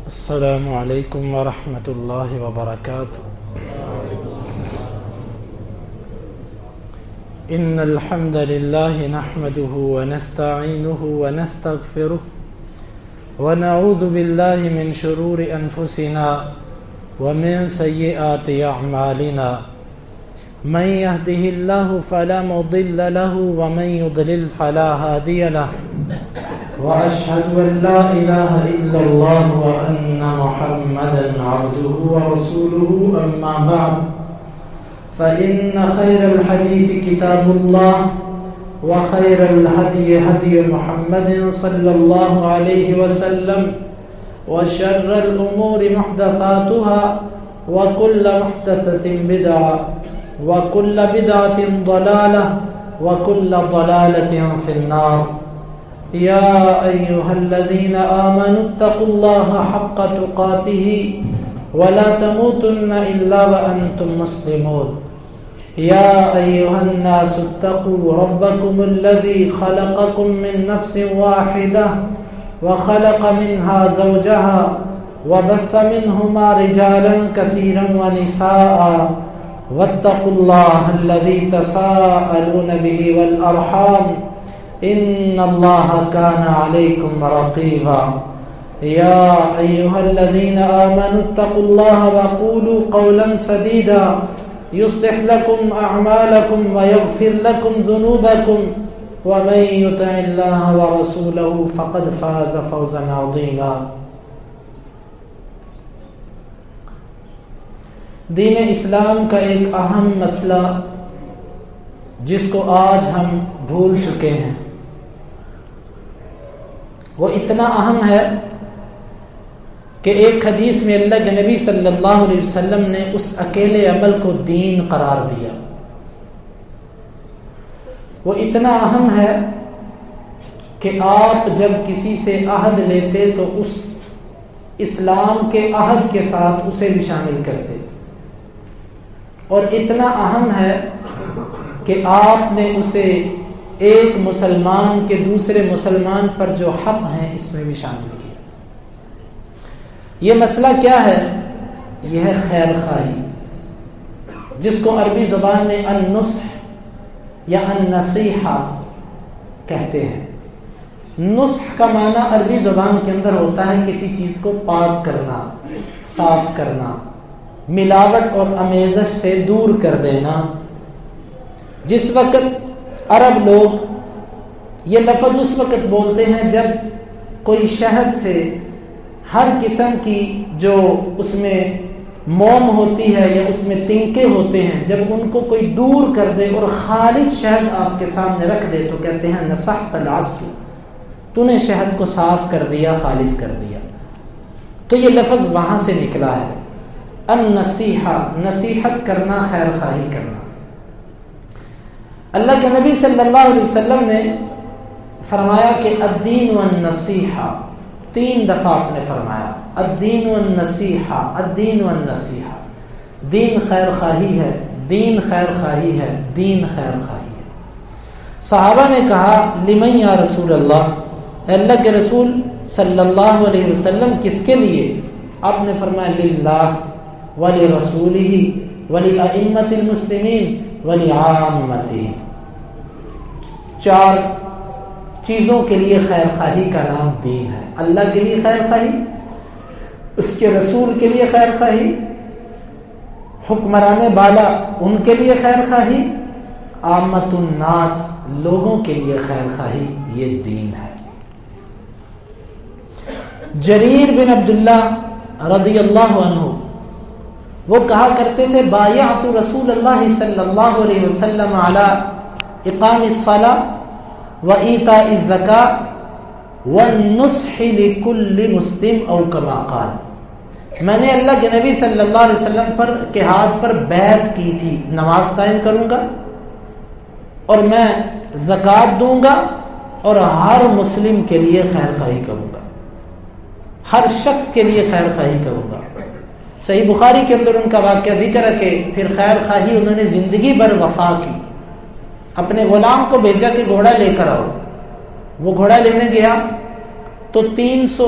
السلام علیکم ورحمۃ اللہ وبرکاتہ۔ ان الحمد للہ نحمده ونستعینه ونستغفره ونعوذ باللہ من شرور انفسنا ومن سیئات اعمالنا، من يهده الله فلا مضل له ومن يضلل فلا هادي له، وأشهد أن لا إله إلا الله وأن محمدا عبده ورسوله، أما بعد فإن خير الحديث كتاب الله، وخير الهدي هدي محمد صلى الله عليه وسلم، وشر الأمور محدثاتها، وكل محدثة بدعة، وكل بدعة ضلالة، وكل ضلالة في النار۔ يا أيها الذين آمنوا اتقوا الله حق تقاته ولا تموتن إلا وأنتم مسلمون۔ يا أيها الناس اتقوا ربكم الذي خلقكم من نفس واحدة وخلق منها زوجها وبث منهما رجالا كثيرا ونساء، واتقوا الله الذي تساءلون به والأرحام ان اللہ کان علیکم رقیبا۔ یا ایھا الذین آمنوا اتقوا اللہ وقولوا قولا سدیدا یصلح لکم اعمالکم ویغفر لکم ذنوبکم ومن یطع اللہ ورسولہ فقد فاز فوزا عظیما۔ دین اسلام کا ایک اہم مسئلہ جس کو آج ہم بھول چکے ہیں، وہ اتنا اہم ہے کہ ایک حدیث میں اللہ کے نبی صلی اللہ علیہ وسلم نے اس اکیلے عمل کو دین قرار دیا۔ وہ اتنا اہم ہے کہ آپ جب کسی سے عہد لیتے تو اس اسلام کے عہد کے ساتھ اسے بھی شامل کرتے، اور اتنا اہم ہے کہ آپ نے اسے ایک مسلمان کے دوسرے مسلمان پر جو حق ہیں اس میں بھی شامل کیا۔ یہ مسئلہ کیا ہے؟ یہ ہے خیر خواہی، جس کو عربی زبان میں النصح یا النصیحہ کہتے ہیں۔ نصح کا معنی عربی زبان کے اندر ہوتا ہے کسی چیز کو پاک کرنا، صاف کرنا، ملاوٹ اور آمیزش سے دور کر دینا۔ جس وقت عرب لوگ یہ لفظ اس وقت بولتے ہیں جب کوئی شہد سے ہر قسم کی جو اس میں موم ہوتی ہے یا اس میں تنکے ہوتے ہیں، جب ان کو کوئی دور کر دے اور خالص شہد آپ کے سامنے رکھ دے تو کہتے ہیں نصحت العسل، تو نے شہد کو صاف کر دیا، خالص کر دیا۔ تو یہ لفظ وہاں سے نکلا ہے، النصیحہ، نصیحت کرنا، خیر خواہی کرنا۔ اللہ کے نبی صلی اللہ علیہ وسلم نے فرمایا کہ الدین والنصیحہ، 3 دفعہ آپ نے فرمایا الدین والنصیحہ، الدین والنصیحہ۔ دین خیر خواہی ہے، دین خیر خواہی ہے، دین خیر خواہی ہے۔ صحابہ نے کہا لمن یا رسول اللہ، اے اللہ کے رسول صلی اللہ علیہ وسلم کس کے لیے؟ آپ نے فرمایا للہ ولرسولہ ولأئمۃ المسلمین ولعامتہ۔ 4 چیزوں کے لیے خیر خواہی کا نام دین ہے۔ اللہ کے لیے خیر خواہی، اس کے رسول کے لیے خیر خواہی، حکمران بالا ان کے لیے خیر خواہی، عامت الناس لوگوں کے لیے خیر خواہی، یہ دین ہے۔ جریر بن عبداللہ رضی اللہ عنہ وہ کہا کرتے تھے بایعت رسول اللہ صلی اللہ علیہ وسلم علی اقام الصلاۃ وایتاء الزکاۃ والنصح لکل مسلم او کما قال۔ میں نے اللہ کے نبی صلی اللہ علیہ وسلم کے ہاتھ پر بیعت کی تھی، نماز قائم کروں گا اور میں زکوٰۃ دوں گا اور ہر مسلم کے لیے خیر خواہی کروں گا، ہر شخص کے لیے خیر خواہی کروں گا۔ صحیح بخاری کے اندر ان کا واقعہ ذکر ہے کہ پھر خیر خواہی انہوں نے زندگی بھر وفا کی۔ اپنے غلام کو بھیجا کہ گھوڑا لے کر آؤ، وہ گھوڑا لینے گیا تو 300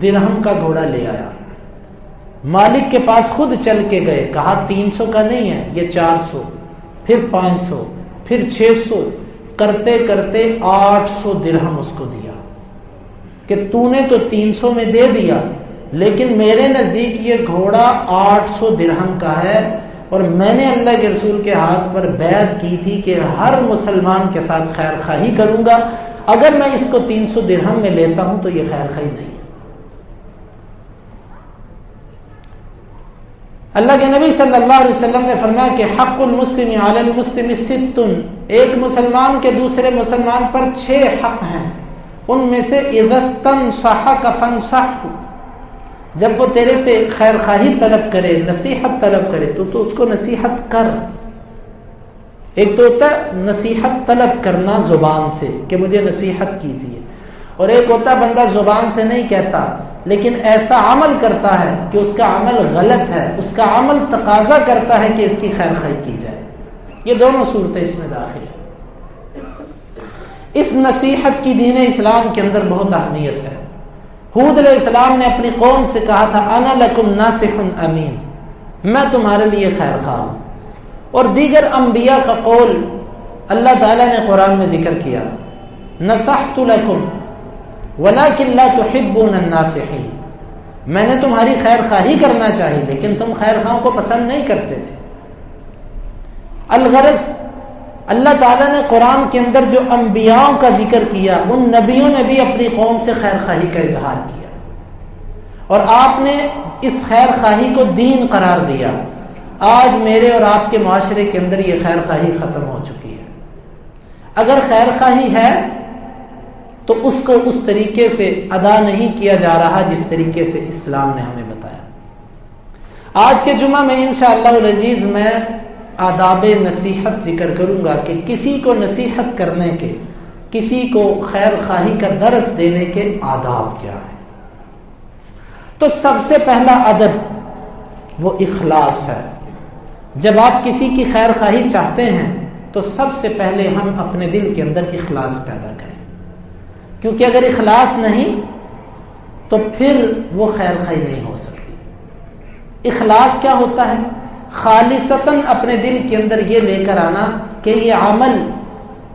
درہم کا گھوڑا لے آیا، مالک کے پاس خود چل کے گئے، کہا 300 کا نہیں ہے، یہ 400، پھر 500، پھر 600، کرتے کرتے 800 درہم اس کو دیا کہ تو نے تو 300 میں دے دیا، لیکن میرے نزدیک یہ گھوڑا 800 درہم کا ہے، اور میں نے اللہ کے رسول کے ہاتھ پر بیعت کی تھی کہ ہر مسلمان کے ساتھ خیر خواہی کروں گا، اگر میں اس کو 300 درہم میں لیتا ہوں تو یہ خیر خواہی نہیں ہے۔ اللہ کے نبی صلی اللہ علیہ وسلم نے فرمایا کہ حق المسلم علی المسلم 6، ایک مسلمان کے دوسرے مسلمان پر 6 حق ہیں، ان میں سے اذا استنصحک فانصحہ، جب وہ تیرے سے خیر خواہی طلب کرے، نصیحت طلب کرے تو اس کو نصیحت کر۔ ایک تو ہوتا ہے نصیحت طلب کرنا زبان سے کہ مجھے نصیحت کیجیے، اور ایک ہوتا ہے بندہ زبان سے نہیں کہتا لیکن ایسا عمل کرتا ہے کہ اس کا عمل غلط ہے، اس کا عمل تقاضا کرتا ہے کہ اس کی خیر خواہی کی جائے۔ یہ دونوں صورتیں اس میں داخل ہیں۔ اس نصیحت کی دین اسلام کے اندر بہت اہمیت ہے۔ ہود علیہ السلام نے اپنی قوم سے کہا تھا انا لکم ناصح امین، میں تمہارے لیے خیر خواہ ہوں، اور دیگر انبیاء کا قول اللہ تعالیٰ نے قرآن میں ذکر کیا، نصحت لکم ولکن لا تحبون الناصحین، میں نے تمہاری خیر خواہی کرنا چاہی لیکن تم خیر خواہوں کو پسند نہیں کرتے تھے۔ الغرض اللہ تعالیٰ نے قرآن کے اندر جو انبیاء کا ذکر کیا، ان نبیوں نے بھی اپنی قوم سے خیر خواہی کا اظہار کیا، اور آپ نے اس خیر خواہی کو دین قرار دیا۔ آج میرے اور آپ کے معاشرے کے اندر یہ خیر خواہی ختم ہو چکی ہے۔ اگر خیر خواہی ہے تو اس کو اس طریقے سے ادا نہیں کیا جا رہا جس طریقے سے اسلام نے ہمیں بتایا۔ آج کے جمعہ میں انشاءاللہ العزیز میں آداب نصیحت ذکر کروں گا کہ کسی کو نصیحت کرنے کے، کسی کو خیر خواہی کا درس دینے کے آداب کیا ہیں۔ تو سب سے پہلا ادب وہ اخلاص ہے۔ جب آپ کسی کی خیر خواہی چاہتے ہیں تو سب سے پہلے ہم اپنے دل کے اندر اخلاص پیدا کریں، کیونکہ اگر اخلاص نہیں تو پھر وہ خیر خواہی نہیں ہو سکتی۔ اخلاص کیا ہوتا ہے؟ خالصتاً اپنے دل کے اندر یہ لے کر آنا کہ یہ عمل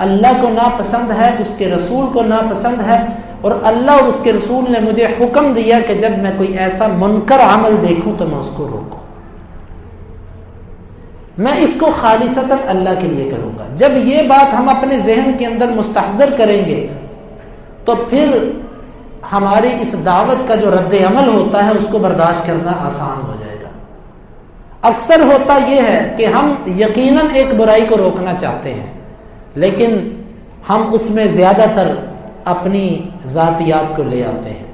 اللہ کو ناپسند ہے، اس کے رسول کو ناپسند ہے، اور اللہ اور اس کے رسول نے مجھے حکم دیا کہ جب میں کوئی ایسا منکر عمل دیکھوں تو میں اس کو روکوں، میں اس کو خالصتاً اللہ کے لیے کروں گا۔ جب یہ بات ہم اپنے ذہن کے اندر مستحضر کریں گے تو پھر ہماری اس دعوت کا جو رد عمل ہوتا ہے اس کو برداشت کرنا آسان ہو جائے گا۔ اکثر ہوتا یہ ہے کہ ہم یقیناً ایک برائی کو روکنا چاہتے ہیں لیکن ہم اس میں زیادہ تر اپنی ذاتیات کو لے آتے ہیں،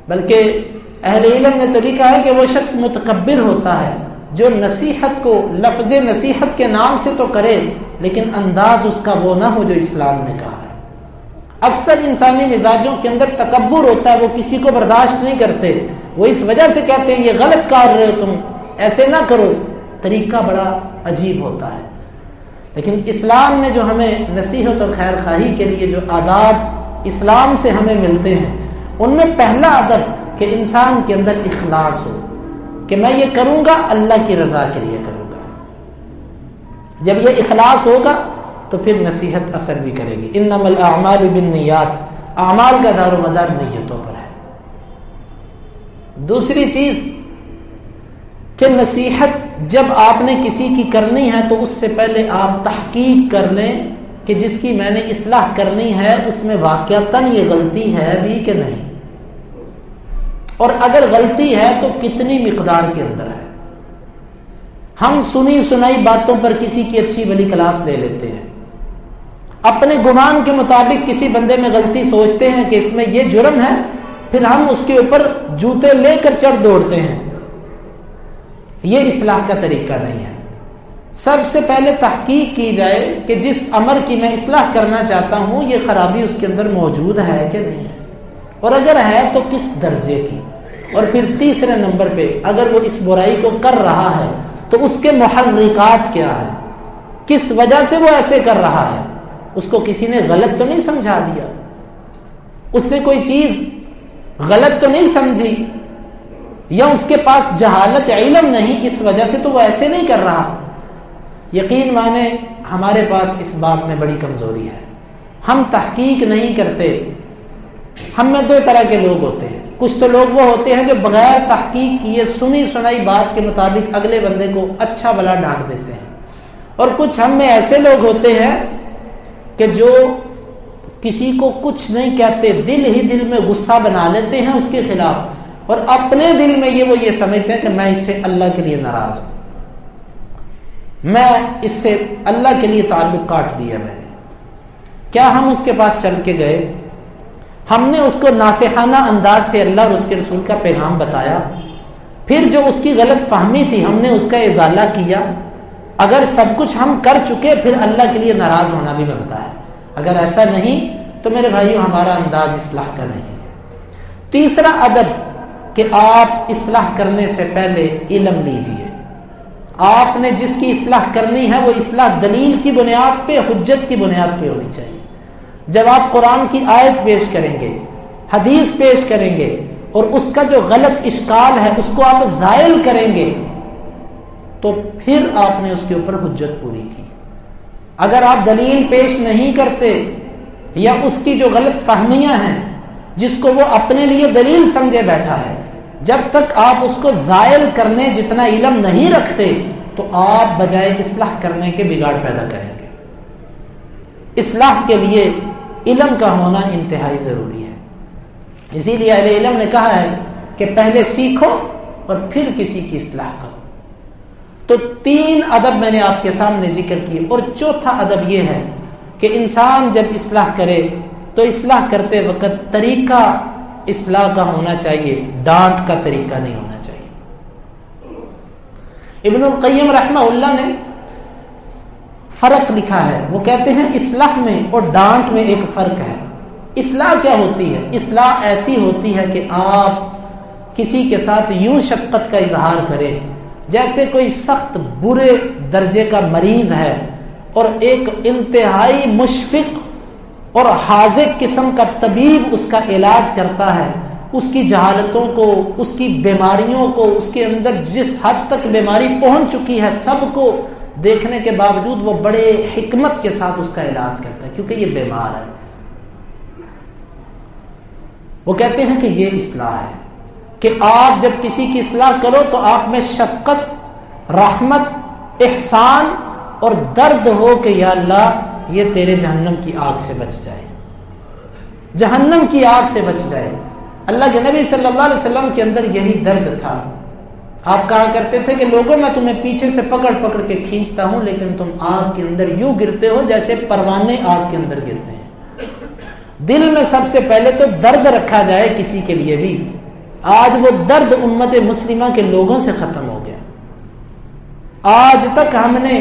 بلکہ اہل علم نے تو لکھا ہے کہ وہ شخص متکبر ہوتا ہے جو نصیحت کو لفظ نصیحت کے نام سے تو کرے لیکن انداز اس کا وہ نہ ہو جو اسلام نے کہا ہے۔ اکثر انسانی مزاجوں کے اندر تکبر ہوتا ہے، وہ کسی کو برداشت نہیں کرتے، وہ اس وجہ سے کہتے ہیں یہ غلط کر رہے ہو تم، ایسے نہ کرو، طریقہ بڑا عجیب ہوتا ہے۔ لیکن اسلام نے جو ہمیں نصیحت اور خیر خواہی کے لیے جو آداب اسلام سے ہمیں ملتے ہیں ان میں پہلا ادب کہ انسان کے اندر اخلاص ہو کہ میں یہ کروں گا اللہ کی رضا کے لیے کروں گا۔ جب یہ اخلاص ہوگا تو پھر نصیحت اثر بھی کرے گی۔ انما الاعمال بالنیات، اعمال کا دار و مدار نیتوں پر ہے۔ دوسری چیز کہ نصیحت جب آپ نے کسی کی کرنی ہے تو اس سے پہلے آپ تحقیق کر لیں کہ جس کی میں نے اصلاح کرنی ہے اس میں واقعتاً یہ غلطی ہے بھی کہ نہیں، اور اگر غلطی ہے تو کتنی مقدار کے اندر ہے۔ ہم سنی سنائی باتوں پر کسی کی اچھی بھلی کلاس لے لیتے ہیں، اپنے گمان کے مطابق کسی بندے میں غلطی سوچتے ہیں کہ اس میں یہ جرم ہے، پھر ہم اس کے اوپر جوتے لے کر چڑھ دوڑتے ہیں۔ یہ اصلاح کا طریقہ نہیں ہے۔ سب سے پہلے تحقیق کی جائے کہ جس امر کی میں اصلاح کرنا چاہتا ہوں یہ خرابی اس کے اندر موجود ہے کہ نہیں ہے، اور اگر ہے تو کس درجے کی، اور پھر تیسرے نمبر پہ اگر وہ اس برائی کو کر رہا ہے تو اس کے محرکات کیا ہے، کس وجہ سے وہ ایسے کر رہا ہے۔ اس کو کسی نے غلط تو نہیں سمجھا دیا، اس نے کوئی چیز غلط تو نہیں سمجھی یا اس کے پاس جہالت علم نہیں، اس وجہ سے تو وہ ایسے نہیں کر رہا. یقین مانے ہمارے پاس اس بات میں بڑی کمزوری ہے، ہم تحقیق نہیں کرتے. ہم میں دو طرح کے لوگ ہوتے ہیں. کچھ تو لوگ وہ ہوتے ہیں جو بغیر تحقیق کیے سنی سنائی بات کے مطابق اگلے بندے کو اچھا بھلا ڈانٹ دیتے ہیں، اور کچھ ہم میں ایسے لوگ ہوتے ہیں کہ جو کسی کو کچھ نہیں کہتے، دل ہی دل میں غصہ بنا لیتے ہیں اس کے خلاف، اور اپنے دل میں وہ یہ سمجھتے ہیں کہ میں اس سے اللہ کے لیے ناراض ہوں، میں اس سے اللہ کے لیے تعلق کاٹ دیا میں نے. کیا ہم اس کے پاس چل کے گئے؟ ہم نے اس کو ناصحانہ انداز سے اللہ اور اس کے رسول کا پیغام بتایا، پھر جو اس کی غلط فہمی تھی ہم نے اس کا ازالہ کیا. اگر سب کچھ ہم کر چکے پھر اللہ کے لیے ناراض ہونا بھی بنتا ہے. اگر ایسا نہیں تو میرے بھائیو ہمارا انداز اصلاح کا نہیں ہے. تیسرا ادب کہ آپ اصلاح کرنے سے پہلے علم لیجئے. آپ نے جس کی اصلاح کرنی ہے وہ اصلاح دلیل کی بنیاد پہ، حجت کی بنیاد پہ ہونی چاہیے. جب آپ قرآن کی آیت پیش کریں گے، حدیث پیش کریں گے، اور اس کا جو غلط اشکال ہے اس کو آپ زائل کریں گے تو پھر آپ نے اس کے اوپر حجت پوری کی. اگر آپ دلیل پیش نہیں کرتے یا اس کی جو غلط فہمیاں ہیں جس کو وہ اپنے لیے دلیل سمجھے بیٹھا ہے، جب تک آپ اس کو زائل کرنے جتنا علم نہیں رکھتے تو آپ بجائے اصلاح کرنے کے بگاڑ پیدا کریں گے. اصلاح کے لیے علم کا ہونا انتہائی ضروری ہے. اسی لیے اہل علم نے کہا ہے کہ پہلے سیکھو اور پھر کسی کی اصلاح کرو. تو 3 ادب میں نے آپ کے سامنے ذکر کیے، اور چوتھا ادب یہ ہے کہ انسان جب اصلاح کرے تو اصلاح کرتے وقت طریقہ اصلاح کا ہونا چاہیے، ڈانٹ کا طریقہ نہیں ہونا چاہیے. ابن القیم رحمہ اللہ نے فرق لکھا ہے. وہ کہتے ہیں اصلاح میں اور ڈانٹ میں ایک فرق ہے. اصلاح کیا ہوتی ہے؟ اصلاح ایسی ہوتی ہے کہ آپ کسی کے ساتھ یوں شفقت کا اظہار کریں جیسے کوئی سخت برے درجے کا مریض ہے اور ایک انتہائی مشفق اور حاذق قسم کا طبیب اس کا علاج کرتا ہے. اس کی جہالتوں کو، اس کی بیماریوں کو، اس کے اندر جس حد تک بیماری پہنچ چکی ہے سب کو دیکھنے کے باوجود وہ بڑے حکمت کے ساتھ اس کا علاج کرتا ہے کیونکہ یہ بیمار ہے. وہ کہتے ہیں کہ یہ اصلاح ہے کہ آپ جب کسی کی اصلاح کرو تو آپ میں شفقت، رحمت، احسان اور درد ہو کہ یا اللہ یہ تیرے جہنم کی آگ سے بچ جائے، جہنم کی آگ سے بچ جائے. اللہ کے نبی صلی اللہ علیہ وسلم کے اندر یہی درد تھا. آپ کہا کرتے تھے کہ لوگوں میں تمہیں پیچھے سے پکڑ پکڑ کے کھینچتا ہوں لیکن تم آگ کے اندر یوں گرتے ہو جیسے پروانے آگ کے اندر گرتے ہیں. دل میں سب سے پہلے تو درد رکھا جائے کسی کے لیے بھی. آج وہ درد امت مسلمہ کے لوگوں سے ختم ہو گیا. آج تک ہم نے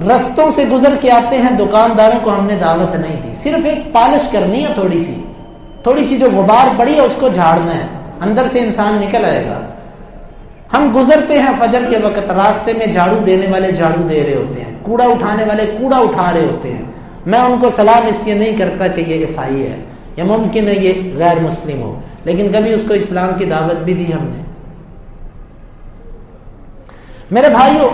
رستوں سے گزر کے آتے ہیں، دکانداروں کو ہم نے دعوت نہیں دی، صرف ایک پالش کرنی ہے، تھوڑی سی جو غبار پڑی ہے اس کو جھاڑنا ہے، اندر سے انسان نکل آئے گا. ہم گزرتے ہیں فجر کے وقت، راستے میں جھاڑو دینے والے جھاڑو دے رہے ہوتے ہیں، کوڑا اٹھانے والے کوڑا اٹھا رہے ہوتے ہیں. میں ان کو سلام اس لیے نہیں کرتا کہ یہ عیسائی ہے یا ممکن ہے یہ غیر مسلم ہو، لیکن کبھی اس کو اسلام کی دعوت بھی دی ہم نے. میرے بھائیوں،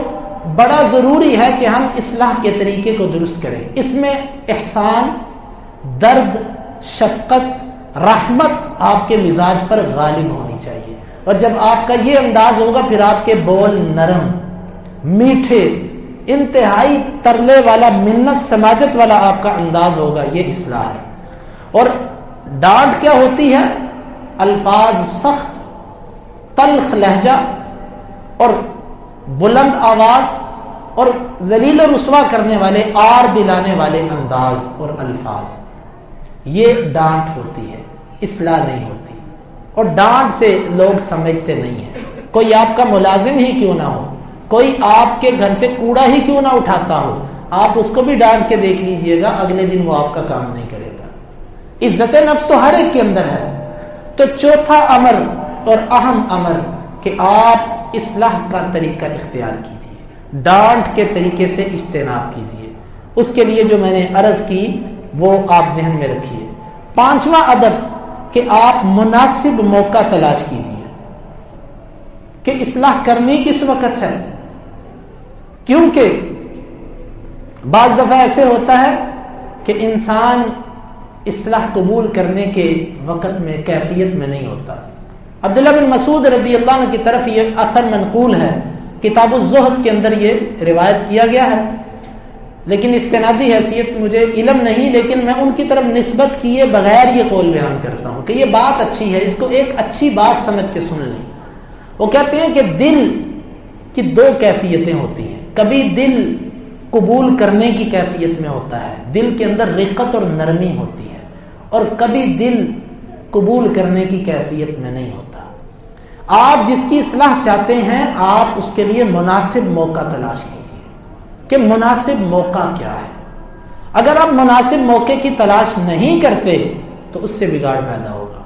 بڑا ضروری ہے کہ ہم اصلاح کے طریقے کو درست کریں. اس میں احسان، درد، شفقت، رحمت آپ کے مزاج پر غالب ہونی چاہیے. اور جب آپ کا یہ انداز ہوگا پھر آپ کے بول نرم، میٹھے، انتہائی ترلے والا، منت سماجت والا آپ کا انداز ہوگا. یہ اصلاح ہے. اور ڈانٹ کیا ہوتی ہے؟ الفاظ سخت، تلخ لہجہ اور بلند آواز اور ذلیل و رسوا کرنے والے، آر دلانے والے انداز اور الفاظ، یہ ڈانٹ ہوتی ہے، اصلاح نہیں ہوتی. اور ڈانٹ سے لوگ سمجھتے نہیں ہیں. کوئی آپ کا ملازم ہی کیوں نہ ہو، کوئی آپ کے گھر سے کوڑا ہی کیوں نہ اٹھاتا ہو، آپ اس کو بھی ڈانٹ کے دیکھ لیجئے گا، اگلے دن وہ آپ کا کام نہیں کرے گا. عزت نفس تو ہر ایک کے اندر ہے. تو چوتھا امر اور اہم امر کہ آپ اصلاح کا طریقہ اختیار کیجیے، ڈانٹ کے طریقے سے اجتناب کیجیے. اس کے لیے جو میں نے عرض کی وہ آپ ذہن میں رکھیے. پانچواں ادب کہ آپ مناسب موقع تلاش کیجیے کہ اصلاح کرنی کس وقت ہے، کیونکہ بعض دفعہ ایسے ہوتا ہے کہ انسان اصلاح قبول کرنے کے وقت میں کیفیت میں نہیں ہوتا. عبداللہ بن مسعود رضی اللہ عنہ کی طرف یہ اثر منقول ہے، کتاب الزہد کے اندر یہ روایت کیا گیا ہے، لیکن استنادی حیثیت مجھے علم نہیں، لیکن میں ان کی طرف نسبت کیے بغیر یہ قول بیان کرتا ہوں کہ یہ بات اچھی ہے، اس کو ایک اچھی بات سمجھ کے سن لیں. وہ کہتے ہیں کہ دل کی دو کیفیتیں ہوتی ہیں، کبھی دل قبول کرنے کی کیفیت میں ہوتا ہے، دل کے اندر رقت اور نرمی ہوتی ہے، اور کبھی دل قبول کرنے کی کیفیت میں نہیں ہوتا. آپ جس کی اصلاح چاہتے ہیں آپ اس کے لیے مناسب موقع تلاش کیجیے کہ مناسب موقع کیا ہے. اگر آپ مناسب موقع کی تلاش نہیں کرتے تو اس سے بگاڑ پیدا ہوگا،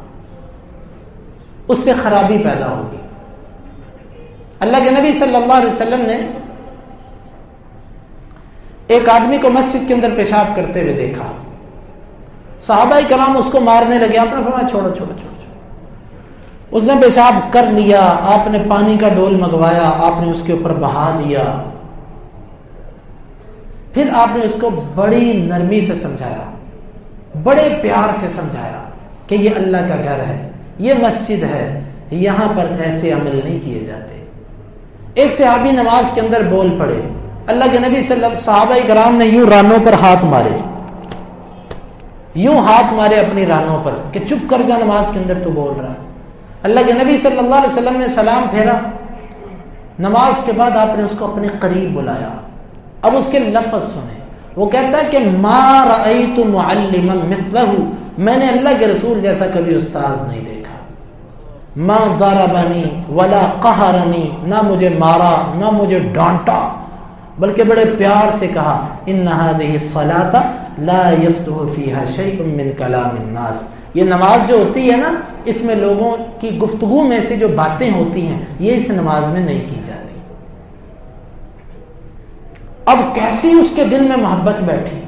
اس سے خرابی پیدا ہوگی. اللہ کے نبی صلی اللہ علیہ وسلم نے ایک آدمی کو مسجد کے اندر پیشاب کرتے ہوئے دیکھا، صحابہ کرام اس کو مارنے لگے، آپ نے فرمایا چھوڑو چھوڑو چھوڑو. اس نے پیشاب کر لیا، آپ نے پانی کا ڈول منگوایا، آپ نے اس کے اوپر بہا دیا، پھر آپ نے اس کو بڑی نرمی سے سمجھایا، بڑے پیار سے سمجھایا کہ یہ اللہ کا گھر ہے، یہ مسجد ہے، یہاں پر ایسے عمل نہیں کیے جاتے. ایک صحابی نماز کے اندر بول پڑے، اللہ کے نبی صلی اللہ علیہ وسلم صحابہ کرام نے یوں رانوں پر ہاتھ مارے، یوں ہاتھ مارے اپنی رانوں پر کہ چپ کر جا، نماز کے اندر تو بول رہا. اللہ کے نبی صلی اللہ علیہ وسلم نے سلام پھیرا، نماز کے بعد آپ نے اس کو اپنے قریب بلایا. اب اس کے لفظ سنیں، وہ کہتا ہے کہ ما رأیت معلما مثلہ، میں نے اللہ کے رسول جیسا کبھی استاذ نہیں دیکھا. ما ضربنی ولا قہرنی، نہ مجھے مارا نہ مجھے ڈانٹا، بلکہ بڑے پیار سے کہا ان هذه الصلاة لا يصلح فيها شيء من كلام الناس، یہ نماز جو ہوتی ہے نا، اس میں لوگوں کی گفتگو میں سے جو باتیں ہوتی ہیں یہ اس نماز میں نہیں کی جاتی. اب کیسی اس کے دل میں محبت بیٹھی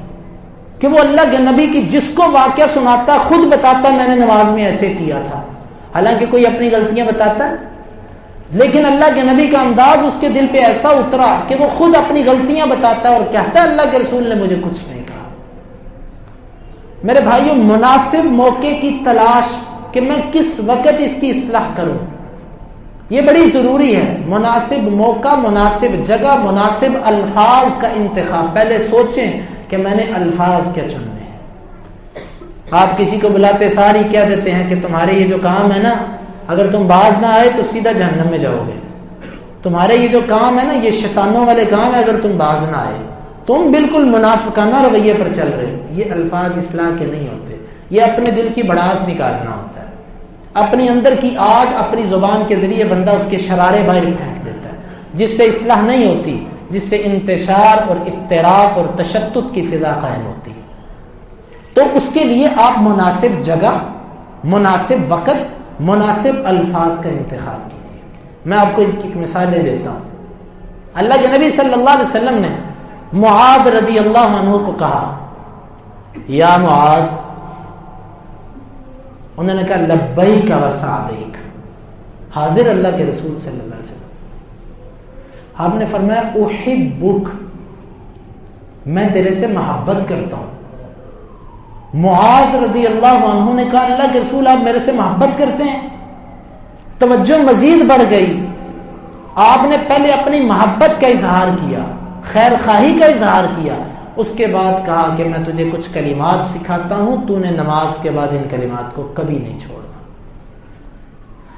کہ وہ اللہ کے نبی کی جس کو واقعہ سناتا خود بتاتا میں نے نماز میں ایسے کیا تھا، حالانکہ کوئی اپنی غلطیاں بتاتا ہے، لیکن اللہ کے نبی کا انداز اس کے دل پہ ایسا اترا کہ وہ خود اپنی غلطیاں بتاتا ہے اور کہتا ہے اللہ کے رسول نے مجھے کچھ نہیں کہا. میرے بھائیوں، مناسب موقع کی تلاش کہ میں کس وقت اس کی اصلاح کروں، یہ بڑی ضروری ہے. مناسب موقع، مناسب جگہ، مناسب الفاظ کا انتخاب. پہلے سوچیں کہ میں نے الفاظ کیا چننے ہیں. آپ کسی کو بلاتے ساری کہہ دیتے ہیں کہ تمہارے یہ جو کام ہے نا، اگر تم باز نہ آئے تو سیدھا جہنم میں جاؤ گے. تمہارے یہ جو کام ہے نا، یہ شیطانوں والے کام ہے، اگر تم باز نہ آئے تم بالکل منافقانہ رویے پر چل رہے. یہ الفاظ اصلاح کے نہیں ہوتے، یہ اپنے دل کی بڑاس نکالنا ہوتا ہے. اپنی اندر کی آگ اپنی زبان کے ذریعے بندہ اس کے شرارے باہر پھینک دیتا ہے، جس سے اصلاح نہیں ہوتی، جس سے انتشار اور افتراق اور تشدد کی فضا قائم ہوتی ہے. تو اس کے لیے آپ مناسب جگہ، مناسب وقت، مناسب الفاظ کا انتخاب کیجیے. میں آپ کو ایک مثالیں دیتا ہوں. اللہ کے نبی صلی اللہ علیہ وسلم نے معاذ رضی اللہ عنہ کو کہا یا معاذ، انہوں نے کہا لبیک و سعدیک، حاضر اللہ کے رسول صلی اللہ علیہ وسلم. آپ نے فرمایا احبک، میں تیرے سے محبت کرتا ہوں. معاذ رضی اللہ عنہ نے کہا اللہ کے رسول آپ میرے سے محبت کرتے ہیں؟ توجہ مزید بڑھ گئی. آپ نے پہلے اپنی محبت کا اظہار کیا، خیر خواہی کا اظہار کیا، اس کے بعد کہا کہ میں تجھے کچھ کلمات سکھاتا ہوں، تو نے نماز کے بعد ان کلمات کو کبھی نہیں چھوڑنا.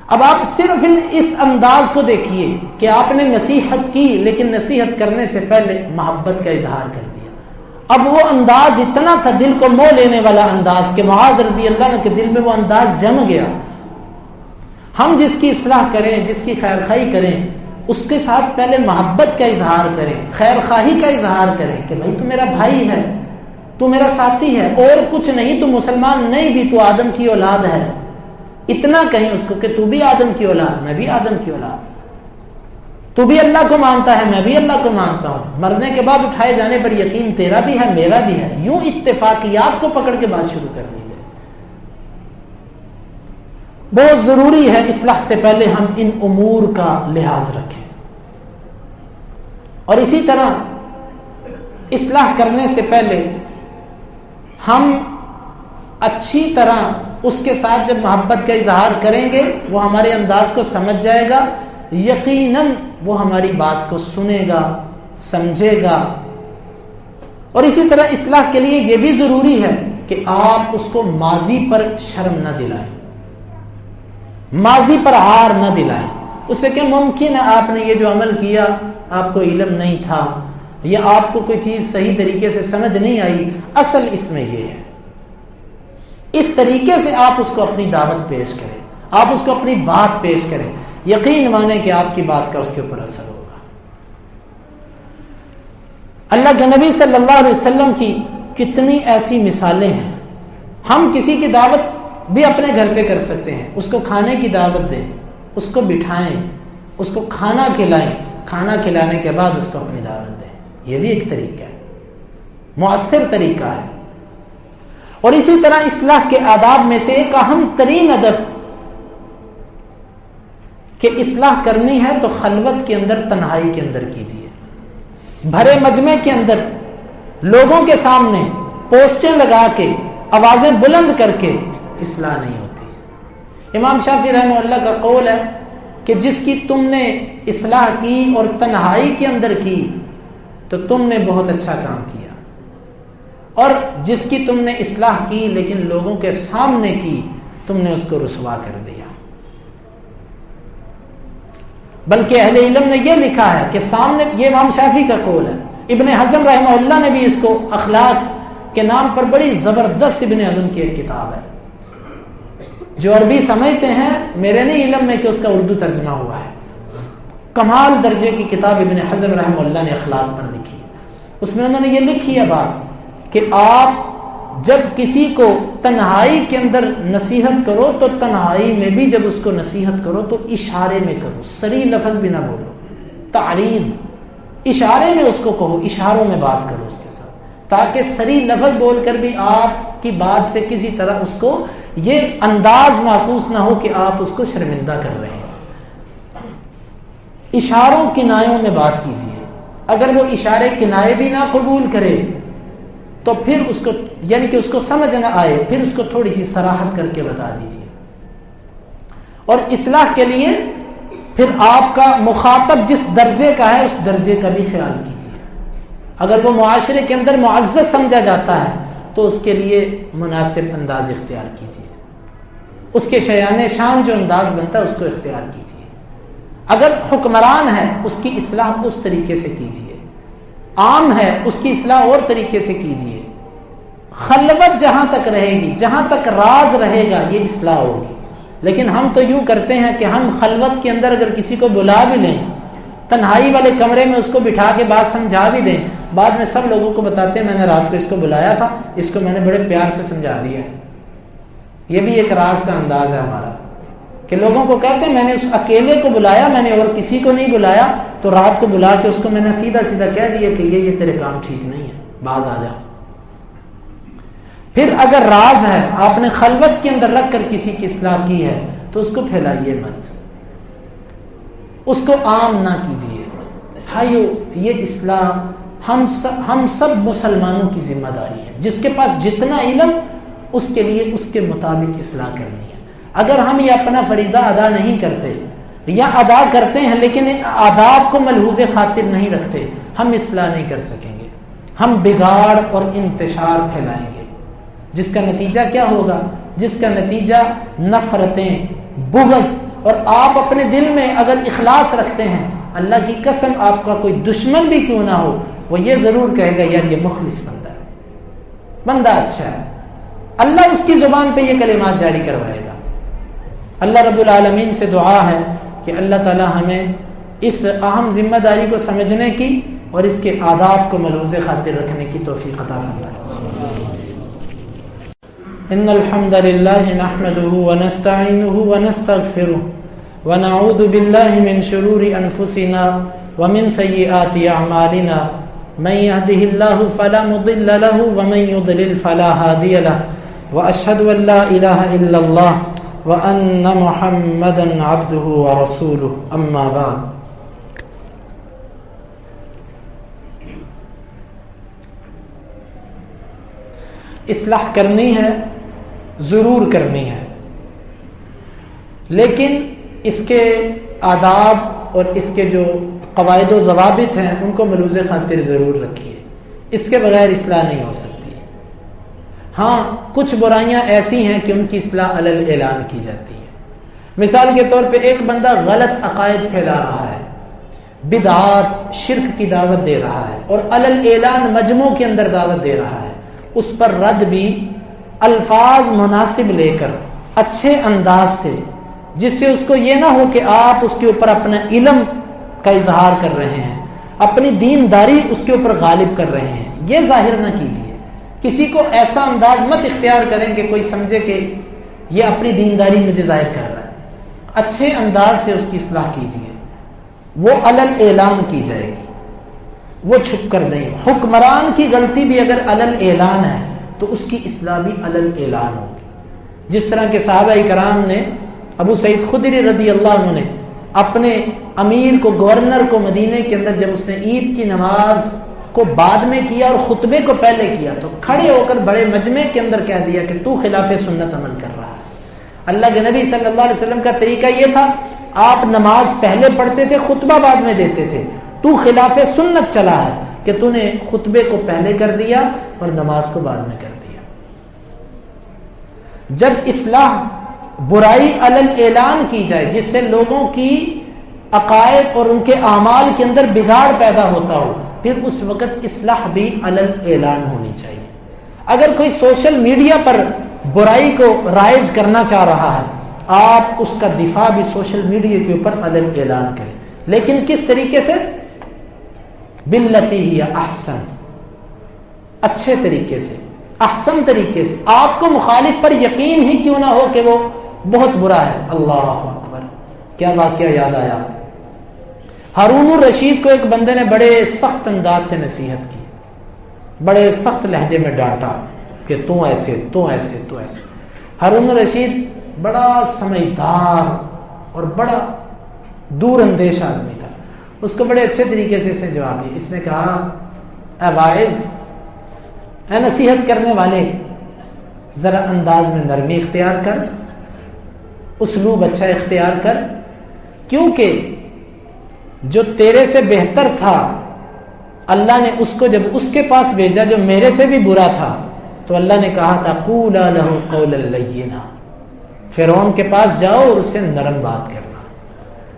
اب آپ صرف اس انداز کو دیکھیے کہ آپ نے نصیحت کی، لیکن نصیحت کرنے سے پہلے محبت کا اظہار کر دیا. اب وہ انداز اتنا تھا دل کو موہ لینے والا انداز کہ معاذ رضی اللہ عنہ کے دل میں وہ انداز جم گیا. ہم جس کی اصلاح کریں، جس کی خیر خواہی کریں، اس کے ساتھ پہلے محبت کا اظہار کریں، خیر خواہی کا اظہار کریں کہ بھائی تو میرا بھائی ہے، تو میرا ساتھی ہے، اور کچھ نہیں، تو مسلمان نہیں بھی، تو آدم کی اولاد ہے. اتنا کہیں اس کو کہ تو بھی آدم کی اولاد، میں بھی آدم کی اولاد، تو بھی اللہ کو مانتا ہے، میں بھی اللہ کو مانتا ہوں، مرنے کے بعد اٹھائے جانے پر یقین تیرا بھی ہے میرا بھی ہے. یوں اتفاقیات کو پکڑ کے بات شروع کر دی جائے. بہت ضروری ہے اصلاح سے پہلے ہم ان امور کا لحاظ رکھیں. اور اسی طرح اصلاح کرنے سے پہلے ہم اچھی طرح اس کے ساتھ جب محبت کا اظہار کریں گے وہ ہمارے انداز کو سمجھ جائے گا، یقیناً وہ ہماری بات کو سنے گا، سمجھے گا. اور اسی طرح اصلاح کے لیے یہ بھی ضروری ہے کہ آپ اس کو ماضی پر شرم نہ دلائیں، ماضی پر عار نہ دلائیں. اس سے کہ ممکن ہے آپ نے یہ جو عمل کیا آپ کو علم نہیں تھا یا آپ کو کوئی چیز صحیح طریقے سے سمجھ نہیں آئی، اصل اس میں یہ ہے. اس طریقے سے آپ اس کو اپنی دعوت پیش کریں، آپ اس کو اپنی بات پیش کریں، یقین مانیں کہ آپ کی بات کا اس کے اوپر اثر ہوگا. اللہ کے نبی صلی اللہ علیہ وسلم کی کتنی ایسی مثالیں ہیں. ہم کسی کی دعوت بھی اپنے گھر پہ کر سکتے ہیں، اس کو کھانے کی دعوت دیں، اس کو بٹھائیں، اس کو کھانا کھلائیں، کھانا کھلانے کے بعد اس کو اپنی دعوت دیں. یہ بھی ایک طریقہ ہے، مؤثر طریقہ ہے. اور اسی طرح اصلاح کے آداب میں سے ایک اہم ترین ادب کہ اصلاح کرنی ہے تو خلوت کے اندر، تنہائی کے اندر کیجیے. بھرے مجمع کے اندر لوگوں کے سامنے پوسٹیں لگا کے آوازیں بلند کر کے اصلاح نہیں ہوتی. امام شافعی رحمہ اللہ کا قول ہے کہ جس کی تم نے اصلاح کی اور تنہائی کے اندر کی تو تم نے بہت اچھا کام کیا، اور جس کی تم نے اصلاح کی لیکن لوگوں کے سامنے کی تم نے اس کو رسوا کر دیا. بلکہ اہل علم نے یہ لکھا ہے کہ سامنے، یہ امام شافعی کا قول ہے. ابن حزم رحمہ اللہ نے بھی اس کو اخلاق کے نام پر بڑی زبردست ابن حزم کی ایک کتاب ہے. جو عربی سمجھتے ہیں، میرے نہیں علم میں کہ اس کا اردو ترجمہ ہوا ہے، کمال درجے کی کتاب ابن حزم رحمہ اللہ نے اخلاق پر لکھی. اس میں انہوں نے یہ لکھی ہے بات کہ آپ جب کسی کو تنہائی کے اندر نصیحت کرو تو تنہائی میں بھی جب اس کو نصیحت کرو تو اشارے میں کرو، صریح لفظ بھی نہ بولو. تعریض، اشارے میں اس کو کہو، اشاروں میں بات کرو اس کے ساتھ، تاکہ صریح لفظ بول کر بھی آپ کی بات سے کسی طرح اس کو یہ انداز محسوس نہ ہو کہ آپ اس کو شرمندہ کر رہے ہیں. اشاروں کنایوں میں بات کیجیے. اگر وہ اشارے کنائے بھی نہ قبول کرے تو پھر اس کو، یعنی کہ اس کو سمجھ نہ آئے، پھر اس کو تھوڑی سی صراحت کر کے بتا دیجیے. اور اصلاح کے لیے پھر آپ کا مخاطب جس درجے کا ہے اس درجے کا بھی خیال کیجیے. اگر وہ معاشرے کے اندر معزز سمجھا جاتا ہے تو اس کے لیے مناسب انداز اختیار کیجیے. اس کے شایان شان جو انداز بنتا ہے اس کو اختیار کیجیے. اگر حکمران ہے اس کی اصلاح اس طریقے سے کیجیے، عام ہے اس کی اصلاح اور طریقے سے کیجیے. خلوت جہاں تک رہے گی، جہاں تک راز رہے گا، یہ اصلاح ہوگی. لیکن ہم تو یوں کرتے ہیں کہ ہم خلوت کے اندر اگر کسی کو بلا بھی لیں، تنہائی والے کمرے میں اس کو بٹھا کے بات سمجھا بھی دیں، بعد میں سب لوگوں کو بتاتے ہیں میں نے رات کو اس کو بلایا تھا، اس کو میں نے بڑے پیار سے سمجھا دیا. یہ بھی ایک راز کا انداز ہے ہمارا کہ لوگوں کو کہتے ہیں میں نے اس اکیلے کو بلایا، میں نے اور کسی کو نہیں بلایا، تو رات کو بلا کے اس کو میں نے سیدھا سیدھا کہہ دیا کہ یہ تیرے کام ٹھیک نہیں ہے، باز آ جا. پھر اگر راز ہے، آپ نے خلوت کے اندر رکھ کر کسی کی اصلاح کی ہے تو اس کو پھیلائیے مت، اس کو عام نہ کیجیے. بھائیو، یہ اصلاح ہم سب مسلمانوں کی ذمہ داری ہے. جس کے پاس جتنا علم اس کے لیے اس کے مطابق اصلاح کرنی ہے. اگر ہم یہ اپنا فریضہ ادا نہیں کرتے یا ادا کرتے ہیں لیکن ان آداب کو ملحوظ خاطر نہیں رکھتے، ہم اصلاح نہیں کر سکیں گے. ہم بگاڑ اور انتشار پھیلائیں گے، جس کا نتیجہ کیا ہوگا؟ جس کا نتیجہ نفرتیں، بغض. اور آپ اپنے دل میں اگر اخلاص رکھتے ہیں، اللہ کی قسم آپ کا کوئی دشمن بھی کیوں نہ ہو وہ یہ ضرور کہے گا یار یہ مخلص بندہ ہے، بندہ اچھا ہے. اللہ اس کی زبان پہ یہ کلمات جاری کروائے گا. اللہ رب العالمین سے دعا ہے کہ اللہ تعالی ہمیں اس اہم ذمہ داری کو سمجھنے کی اور اس کے آداب کو ملحوظ خاطر رکھنے کی توفیق عطا فرمائے. ان الحمد لله نحمده ونستعينه ونستغفره ونعوذ بالله من شرور انفسنا ومن سيئات اعمالنا من يهده الله فلا مضل له ومن يضلل فلا هادي له واشهد ان لا اله الا الله وأن محمدا عبده ورسوله أما بعد. اصلاح کرنی ہے، ضرور کرنی ہے، لیکن اس کے آداب اور اس کے جو قواعد و ضوابط ہیں ان کو ملوز خاطر ضرور رکھیے. اس کے بغیر اصلاح نہیں ہو سکتی. ہاں کچھ برائیاں ایسی ہیں کہ ان کی اصلاح علی الاعلان کی جاتی ہے. مثال کے طور پہ ایک بندہ غلط عقائد پھیلا رہا ہے، بدعات شرک کی دعوت دے رہا ہے اور علی الاعلان مجموع کے اندر دعوت دے رہا ہے، اس پر رد بھی الفاظ مناسب لے کر اچھے انداز سے، جس سے اس کو یہ نہ ہو کہ آپ اس کے اوپر اپنا علم کا اظہار کر رہے ہیں، اپنی دینداری اس کے اوپر غالب کر رہے ہیں، یہ ظاہر نہ کیجیے. کسی کو ایسا انداز مت اختیار کریں کہ کوئی سمجھے کہ یہ اپنی دینداری مجھے ظاہر کر رہا ہے. اچھے انداز سے اس کی اصلاح کیجیے، وہ علی الاعلان کی جائے گی، وہ چھپ کر نہیں. حکمران کی غلطی بھی اگر علی الاعلان ہے تو اس کی اصلاح بھی علی الاعلان ہوگی. جس طرح کے صحابہ کرام نے، ابو سعید خدری رضی اللہ عنہ نے اپنے امیر کو، گورنر کو مدینے کے اندر جب اس نے عید کی نماز کو بعد میں کیا اور خطبے کو پہلے کیا تو کھڑے ہو کر بڑے مجمع کے اندر کہہ دیا کہ تو خلاف سنت عمل کر رہا ہے. اللہ کے نبی صلی اللہ علیہ وسلم کا طریقہ یہ تھا، آپ نماز پہلے پڑھتے تھے، خطبہ بعد میں دیتے تھے. تو خلاف سنت چلا ہے کہ تو نے خطبے کو پہلے کر دیا اور نماز کو بعد میں کر دیا. جب اصلاح برائی علی الاعلان کی جائے جس سے لوگوں کی عقائد اور ان کے اعمال کے اندر بگاڑ پیدا ہوتا ہو، پھر اس وقت اصلاح بھی علی الاعلان ہونی چاہیے. اگر کوئی سوشل میڈیا پر برائی کو رائج کرنا چاہ رہا ہے، آپ اس کا دفاع بھی سوشل میڈیا کے اوپر علی الاعلان کریں، لیکن کس طریقے سے؟ باللتی ہی احسن، اچھے طریقے سے، احسن طریقے سے. آپ کو مخالف پر یقین ہی کیوں نہ ہو کہ وہ بہت برا ہے. اللہ اکبر، کیا واقعہ یاد آیا. ہارون الرشید کو ایک بندے نے بڑے سخت انداز سے نصیحت کی، بڑے سخت لہجے میں ڈانٹا کہ تو ایسے تو ایسے تو ایسے. ہارون الرشید بڑا سمجھدار اور بڑا دور اندیش آدمی تھا. اس کو بڑے اچھے طریقے سے اس نے جواب دیا. اس نے کہا، اے واعظ، اے نصیحت کرنے والے، ذرا انداز میں نرمی اختیار کر، اسلوب اچھا اختیار کر، کیونکہ جو تیرے سے بہتر تھا اللہ نے اس کو جب اس کے پاس بھیجا جو میرے سے بھی برا تھا تو اللہ نے کہا تھا قولا لہ قولا لینا، فرعون کے پاس جاؤ اور اس سے نرم بات کرنا.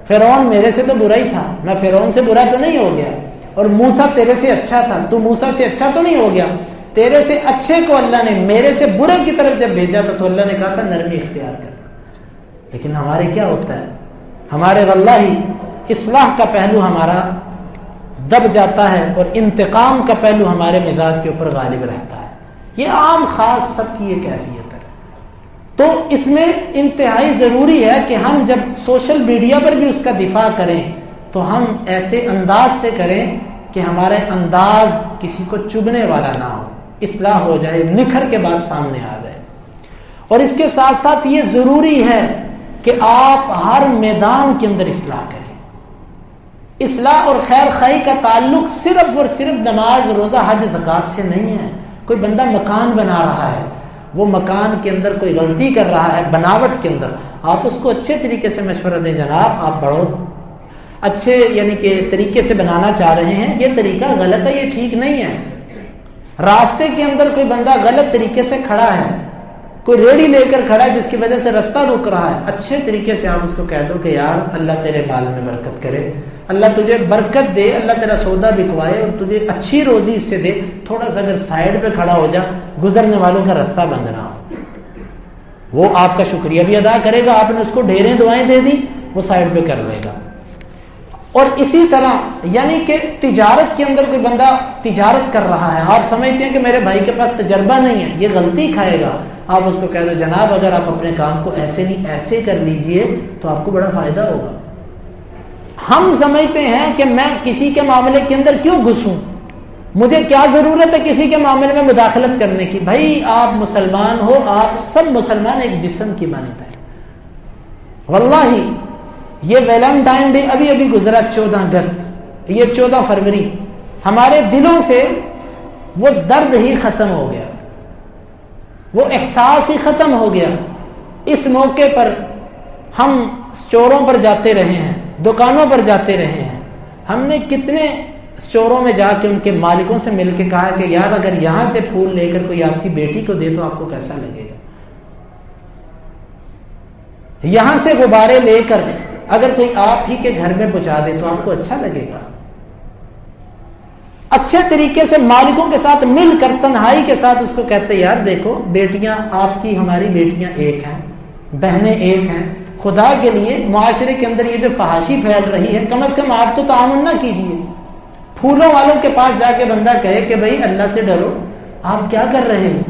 فرعون میرے سے تو برا ہی تھا، میں فرعون سے برا تو نہیں ہو گیا، اور موسیٰ تیرے سے اچھا تھا، تو موسیٰ سے اچھا تو نہیں ہو گیا. تیرے سے اچھے کو اللہ نے میرے سے برے کی طرف جب بھیجا تھا تو اللہ نے کہا تھا نرمی اختیار کرنا. لیکن ہمارے کیا ہوتا ہے، ہمارے واللہ اصلاح کا پہلو ہمارا دب جاتا ہے اور انتقام کا پہلو ہمارے مزاج کے اوپر غالب رہتا ہے. یہ عام خاص سب کی یہ کیفیت ہے. تو اس میں انتہائی ضروری ہے کہ ہم جب سوشل میڈیا پر بھی اس کا دفاع کریں تو ہم ایسے انداز سے کریں کہ ہمارے انداز کسی کو چبھنے والا نہ ہو، اصلاح ہو جائے، نکھر کے بعد سامنے آ جائے. اور اس کے ساتھ ساتھ یہ ضروری ہے کہ آپ ہر میدان کے اندر اصلاح کریں. اصلاح اور خیر خواہی کا تعلق صرف اور صرف نماز، روزہ، حج، زکوٰۃ سے نہیں ہے. کوئی بندہ مکان بنا رہا ہے، وہ مکان کے اندر کوئی غلطی کر رہا ہے بناوٹ کے اندر، آپ اس کو اچھے طریقے سے مشورہ دیں، جناب آپ بڑھو، اچھے یعنی کہ طریقے سے بنانا چاہ رہے ہیں، یہ طریقہ غلط ہے، یہ ٹھیک نہیں ہے. راستے کے اندر کوئی بندہ غلط طریقے سے کھڑا ہے، کوئی ریڑھی لے کر کھڑا ہے جس کی وجہ سے رستہ رک رہا ہے، اچھے طریقے سے آپ اس کو کہہ دو کہ یار اللہ تیرے مال میں برکت کرے، اللہ تجھے برکت دے، اللہ تیرا سودا بکوائے اور تجھے اچھی روزی اس سے دے. تھوڑا سا اگر سائڈ پہ کھڑا ہو جا، گزرنے والوں کا رستہ بند نہ ہو. وہ آپ کا شکریہ بھی ادا کرے گا، آپ نے اس کو ڈھیریں دعائیں دے دی، وہ سائڈ پہ کر لے گا. اور اسی طرح یعنی کہ تجارت کے اندر کوئی بندہ تجارت کر رہا ہے، آپ سمجھتے ہیں کہ میرے بھائی کے پاس تجربہ نہیں ہے، یہ غلطی کھائے گا، آپ اس کو کہہ دو جناب اگر آپ اپنے کام کو ایسے نہیں ایسے کر لیجئے تو آپ کو بڑا فائدہ ہوگا. ہم سمجھتے ہیں کہ میں کسی کے معاملے کے اندر کیوں گھسوں، مجھے کیا ضرورت ہے کسی کے معاملے میں مداخلت کرنے کی. بھائی آپ مسلمان ہو، آپ سب مسلمان ایک جسم کی مانند ہیں، واللہ یہ ویلنٹائن ڈے ابھی ابھی گزرا 14 اگست، یہ 14 فروری، ہمارے دلوں سے وہ درد ہی ختم ہو گیا، وہ احساس ہی ختم ہو گیا۔ اس موقع پر ہم اسٹوروں پر جاتے رہے ہیں، دکانوں پر جاتے رہے ہیں، ہم نے کتنے اسٹوروں میں جا کے ان کے مالکوں سے مل کے کہا کہ یار اگر یہاں سے پھول لے کر کوئی آپ کی بیٹی کو دے تو آپ کو کیسا لگے گا، یہاں سے غبارے لے کر اگر کوئی آپ ہی کے گھر میں پہنچا دے تو آپ کو اچھا لگے گا۔ اچھے طریقے سے مالکوں کے ساتھ مل کر تنہائی کے ساتھ اس کو کہتے یار دیکھو بیٹیاں آپ کی ہماری بیٹیاں ایک ہیں، بہنیں ایک ہیں، خدا کے لیے معاشرے کے اندر یہ جو فحاشی پھیل رہی ہے کم از کم آپ تو تعاون نہ کیجیے۔ پھولوں والوں کے پاس جا کے بندہ کہے کہ بھائی اللہ سے ڈرو، آپ کیا کر رہے ہیں؟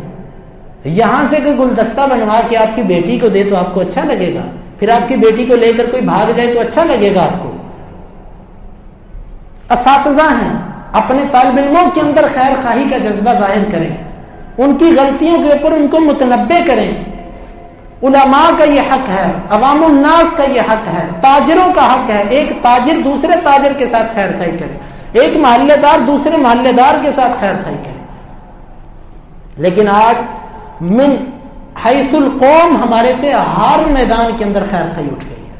یہاں سے کوئی گلدستہ بنوا کے آپ کی بیٹی کو دے تو آپ کو اچھا لگے گا، پھر آپ کی بیٹی کو لے کر کوئی بھاگ جائے تو اچھا لگے گا آپ کو۔ اساتذہ ہیں، اپنے طالب علموں کے اندر خیر خواہی کا جذبہ ظاہر کریں، ان کی غلطیوں کے اوپر ان کو متنبہ کریں۔ علماء کا یہ حق ہے، عوام الناس کا یہ حق ہے، تاجروں کا حق ہے، ایک تاجر دوسرے تاجر کے ساتھ خیر خواہی کرے، ایک محلے دار دوسرے محلے دار کے ساتھ خیر خواہی کرے۔ لیکن آج من حیث القوم ہمارے سے ہر میدان کے اندر خیر خواہی اٹھ گئی ہے۔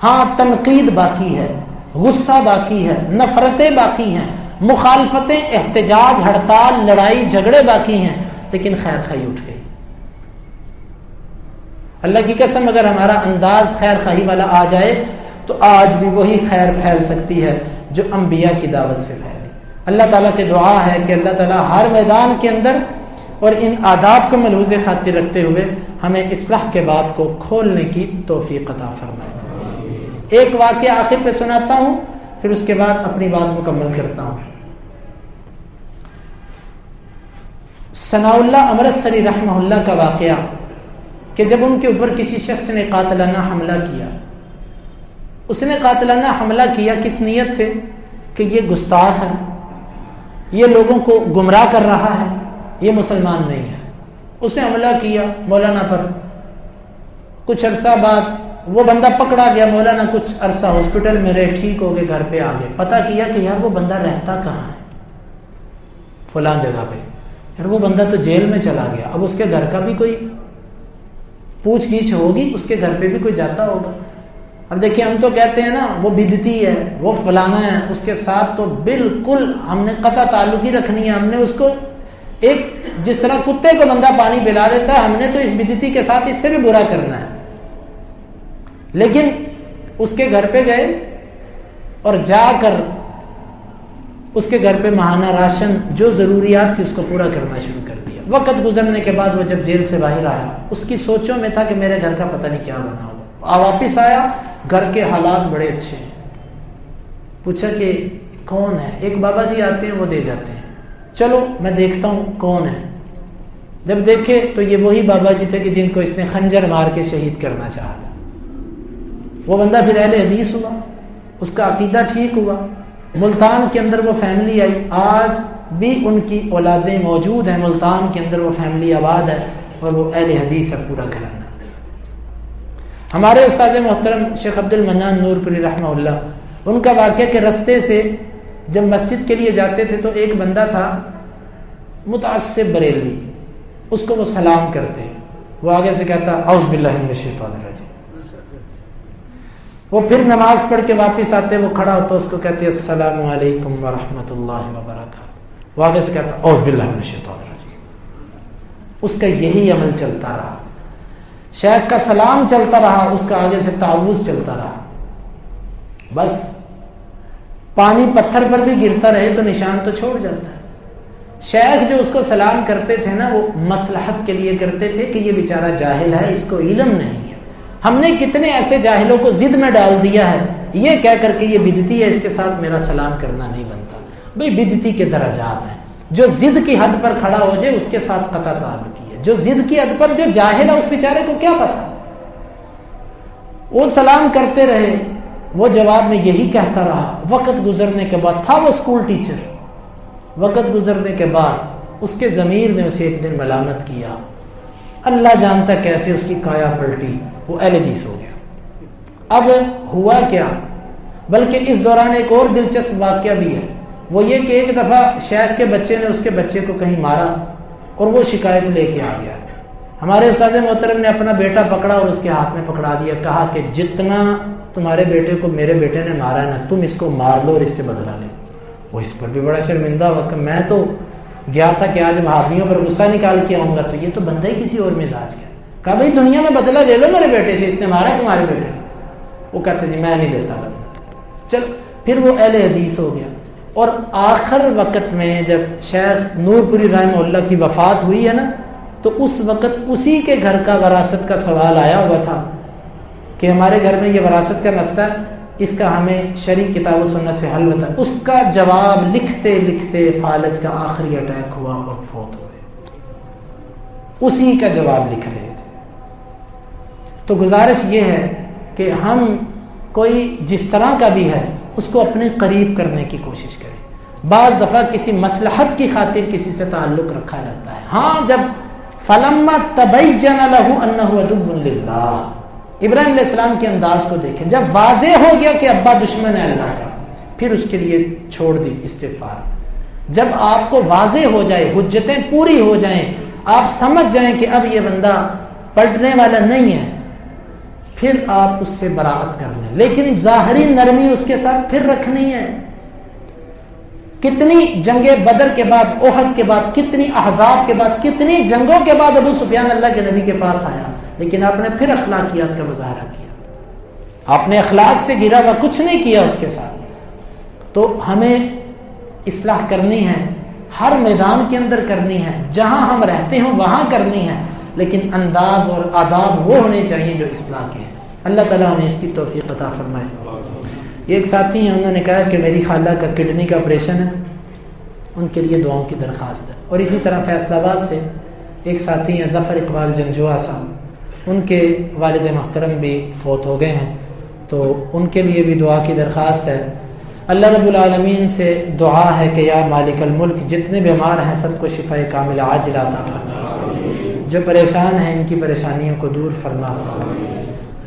ہاں تنقید باقی ہے، غصہ باقی ہے، نفرتیں باقی ہیں، مخالفتیں، احتجاج، ہڑتال، لڑائی جھگڑے باقی ہیں، لیکن خیر خواہی اٹھ گئی۔ اللہ کی قسم اگر ہمارا انداز خیر خواہی والا آ جائے تو آج بھی وہی خیر پھیل سکتی ہے جو انبیاء کی دعوت سے پھیلی۔ اللہ تعالیٰ سے دعا ہے کہ اللہ تعالیٰ ہر میدان کے اندر اور ان آداب کو ملحوظ خاطر رکھتے ہوئے ہمیں اصلاح کے باب کو کھولنے کی توفیق عطا فرمائے۔ ایک واقعہ آخر پہ سناتا ہوں، پھر اس کے بعد اپنی بات مکمل کرتا ہوں۔ ثناء اللہ امرتسری رحمہ اللہ کا واقعہ کہ جب ان کے اوپر کسی شخص نے قاتلانہ حملہ کیا، اس نے قاتلانہ حملہ کیا کس نیت سے کہ یہ گستاخ ہے، یہ لوگوں کو گمراہ کر رہا ہے، یہ مسلمان نہیں ہے۔ اس نے حملہ کیا مولانا پر، کچھ عرصہ بعد وہ بندہ پکڑا گیا، مولانا کچھ عرصہ ہاسپٹل میں رہے، ٹھیک ہو گئے، گھر پہ آ گئے، پتہ کیا کہ یار وہ بندہ رہتا کہاں ہے، فلاں جگہ پہ، یار وہ بندہ تو جیل میں چلا گیا۔ اب اس کے گھر کا بھی کوئی پوچھ گچھ ہوگی، اس کے گھر پہ بھی کوئی جاتا ہوگا۔ اب دیکھیں ہم تو کہتے ہیں نا وہ بدعتی ہے، وہ فلانا ہے، اس کے ساتھ تو بالکل ہم نے قطع تعلق ہی رکھنی ہے، ہم نے اس کو ایک جس طرح کتے کو بندہ پانی پلا دیتا ہے، ہم نے تو اس بدعتی کے ساتھ اس سے بھی برا کرنا ہے۔ لیکن اس کے گھر پہ گئے اور جا کر اس کے گھر پہ ماہانہ راشن جو ضروریات تھی اس کو پورا کرنا شروع کر دیا۔ وقت گزرنے کے بعد وہ جب جیل سے باہر آیا، اس کی سوچوں میں تھا کہ میرے گھر کا پتہ نہیں کیا بنا ہوگا۔ واپس آیا، گھر کے حالات بڑے اچھے ہیں۔ پوچھا کہ کون ہے؟ ایک بابا جی آتے ہیں، وہ دے جاتے ہیں، چلو میں دیکھتا ہوں کون ہے۔ جب دیکھے تو یہ وہی بابا جی تھے کہ جن کو اس نے خنجر مار کے شہید کرنا چاہا تھا۔ وہ بندہ پھر اہل حدیث ہوا، اس کا عقیدہ ٹھیک ہوا، ملتان کے اندر وہ فیملی آئی، آج بھی ان کی اولادیں موجود ہیں، ملتان کے اندر وہ فیملی آباد ہے اور وہ اہل حدیث ہے پورا گھرانہ۔ ہمارے استاد محترم شیخ عبد المنان نور پوری رحمہ اللہ، ان کا واقعہ کہ رستے سے جب مسجد کے لیے جاتے تھے تو ایک بندہ تھا متعصب بریلوی، اس کو وہ سلام کرتے، وہ آگے سے کہتا اعوذ باللہ من الشیطان الرجیم، وہ پھر نماز پڑھ کے واپس آتے، وہ کھڑا ہوتا اس کو کہتے السلام علیکم ورحمۃ اللہ وبرکاتہ، وہ آگے سے کہتا اعوذ باللہ من الشیطان الرجیم۔ اس کا یہی عمل چلتا رہا، شیخ کا سلام چلتا رہا، اس کا آگے سے تعوذ چلتا رہا، بس پانی پتھر پر بھی گرتا رہے تو نشان تو چھوڑ جاتا ہے۔ شیخ جو اس کو سلام کرتے تھے نا، وہ مصلحت کے لیے کرتے تھے کہ یہ بیچارہ جاہل ہے، اس کو علم نہیں ہے۔ ہم نے کتنے ایسے جاہلوں کو ضد میں ڈال دیا ہے یہ کہہ کر کے یہ بدعتی ہے، اس کے ساتھ میرا سلام کرنا نہیں بنتا۔ بھئی بدعتی کے درجات ہیں، جو ضد کی حد پر کھڑا ہو جائے اس کے ساتھ قطع تعلقی ہے، جو ضد کی حد پر جو جاہل ہے اس بیچارے کو کیا پتا۔ وہ سلام کرتے رہے، وہ جواب میں یہی کہتا رہا۔ وقت گزرنے کے بعد، تھا وہ اسکول ٹیچر، وقت گزرنے کے بعد اس کے ضمیر نے اسے ایک دن ملامت کیا، اللہ جانتا کیسے اس کی کایا پلٹی، وہ اہل حدیث ہو گیا۔ اب ہوا کیا، بلکہ اس دوران ایک اور دلچسپ واقعہ بھی ہے، وہ یہ کہ ایک دفعہ شیخ کے بچے نے اس کے بچے کو کہیں مارا اور وہ شکایت لے کے آ گیا۔ ہمارے استاد محترم نے اپنا بیٹا پکڑا اور اس کے ہاتھ میں پکڑا دیا، کہا کہ جتنا تمہارے بیٹے کو میرے بیٹے نے مارا نا، تم اس کو مار لو اور اس سے بدلہ لے۔ وہ اس پر بھی بڑا شرمندہ ہوا کہ میں تو گیا تھا کہ آج بھابھیوں پر غصہ نکال کے آؤں گا، تو یہ تو بندہ ہی کسی اور مزاج کا۔ کہا بھائی دنیا میں بدلہ لے لو میرے بیٹے سے، اس نے مارا تمہارے بیٹے کو۔ وہ کہتے جی میں نہیں لیتا بدلہ۔ چل پھر وہ اہل حدیث ہو گیا، اور آخر وقت میں جب شیخ نور پوری رحمہ اللہ کی وفات ہوئی ہے نا، تو اس وقت اسی کے گھر کا وراثت کا سوال آیا ہوا تھا کہ ہمارے گھر میں یہ وراثت کا مسئلہ ہے، اس کا ہمیں شرعی کتاب و سنت سے حل ہوتا ہے۔ اس کا جواب لکھتے لکھتے فالج کا آخری اٹیک ہوا اور فوت ہوئے، اسی کا جواب لکھ رہے تھے۔ تو گزارش یہ ہے کہ ہم کوئی جس طرح کا بھی ہے اس کو اپنے قریب کرنے کی کوشش کریں۔ بعض دفعہ کسی مصلحت کی خاطر کسی سے تعلق رکھا جاتا ہے، ہاں جب فلما تبین لہ انہ عدو للہ، ابراہیم علیہ السلام کے انداز کو دیکھیں، جب واضح ہو گیا کہ ابا دشمن ہے اللہ کا، پھر اس کے لیے چھوڑ دی استغفار۔ جب آپ کو واضح ہو جائے، حجتیں پوری ہو جائیں، آپ سمجھ جائیں کہ اب یہ بندہ پلٹنے والا نہیں ہے، پھر آپ اس سے براءت کر لیں، لیکن ظاہری نرمی اس کے ساتھ پھر رکھنی ہے۔ کتنی جنگ بدر کے بعد، احد کے بعد، کتنی احزاب کے بعد، کتنی جنگوں کے بعد ابو سفیان اللہ کے نبی کے پاس آیا، لیکن آپ نے پھر اخلاقیات کا مظاہرہ کیا، آپ نے اخلاق سے گرا ہوا کچھ نہیں کیا اس کے ساتھ۔ تو ہمیں اصلاح کرنی ہے، ہر میدان کے اندر کرنی ہے، جہاں ہم رہتے ہوں وہاں کرنی ہے، لیکن انداز اور آداب وہ ہونے چاہیے جو اصلاح کے ہیں۔ اللہ تعالیٰ ہمیں اس کی توفیق عطا فرمائے۔ ایک ساتھی ہیں، انہوں نے کہا کہ میری خالہ کا کڈنی کا آپریشن ہے، ان کے لیے دعاؤں کی درخواست ہے۔ اور اسی طرح فیصل آباد سے ایک ساتھی ہیں ظفر اقبال جنجوعہ صاحب، ان کے والد محترم بھی فوت ہو گئے ہیں، تو ان کے لیے بھی دعا کی درخواست ہے۔ اللہ رب العالمین سے دعا ہے کہ یا مالک الملک، جتنے بیمار ہیں سب کو شفاء کاملہ عاجلہ عطا فرما، جو پریشان ہیں ان کی پریشانیوں کو دور فرما،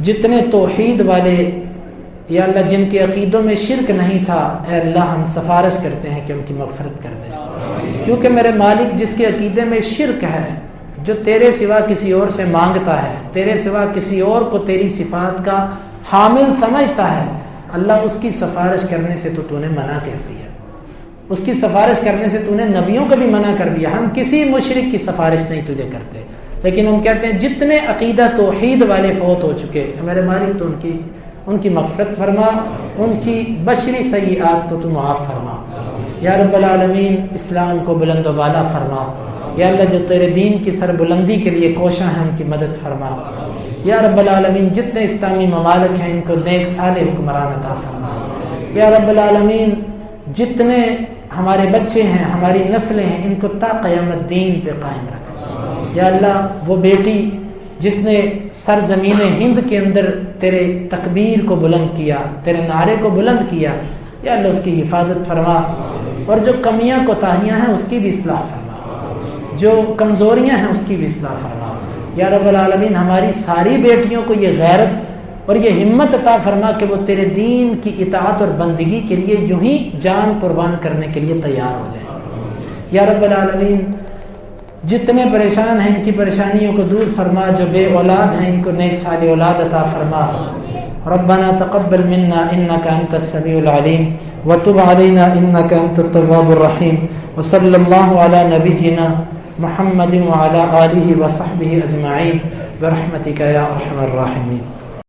جتنے توحید والے یا اللہ جن کے عقیدوں میں شرک نہیں تھا، اے اللہ ہم سفارش کرتے ہیں کہ ان کی مغفرت کر دیں، کیونکہ میرے مالک جس کے عقیدے میں شرک ہے، جو تیرے سوا کسی اور سے مانگتا ہے، تیرے سوا کسی اور کو تیری صفات کا حامل سمجھتا ہے، اللہ اس کی سفارش کرنے سے تو نے منع کر دیا، اس کی سفارش کرنے سے تو نے نبیوں کو بھی منع کر دیا۔ ہم کسی مشرک کی سفارش نہیں تجھے کرتے، لیکن ہم کہتے ہیں جتنے عقیدہ توحید والے فوت ہو چکے، میرے مالک تو ان کی مغفرت فرما، ان کی بشری سیئات کو تو معاف فرما۔ یا رب العالمین اسلام کو بلند و بالا فرما، یا اللہ جو تیرے دین کی سربلندی کے لیے کوشاں ہیں ان کی مدد فرما۔ یا رب العالمین جتنے اسلامی ممالک ہیں ان کو نیک صالح حکمران عطا فرما۔ یا رب العالمین جتنے ہمارے بچے ہیں، ہماری نسلیں ہیں، ان کو تا قیامت دین پہ قائم رکھ۔ یا اللہ وہ بیٹی جس نے سرزمین ہند کے اندر تیرے تکبیر کو بلند کیا، تیرے نعرے کو بلند کیا، یا اللہ اس کی حفاظت فرما، اور جو کمیاں کوتاہیاں ہیں اس کی بھی اصلاح فرما، جو کمزوریاں ہیں اس کی بھی اصلاح فرما۔ یا رب العالمین ہماری ساری بیٹیوں کو یہ غیرت اور یہ ہمت عطا فرما کہ وہ تیرے دین کی اطاعت اور بندگی کے لیے یوں ہی جان قربان کرنے کے لیے تیار ہو جائیں۔ یا رب العالمین جتنے پریشان ہیں ان کی پریشانیوں کو دور فرما، جو بے اولاد ہیں ان کو نیک صالح اولاد عطا فرما۔ ربنا تقبل منا انك انت السميع العليم وتب علينا انك انت التواب الرحيم، وصلى الله على نبينا محمد وعلى آله وصحبه اجمعين برحمتك يا ارحم الراحمين۔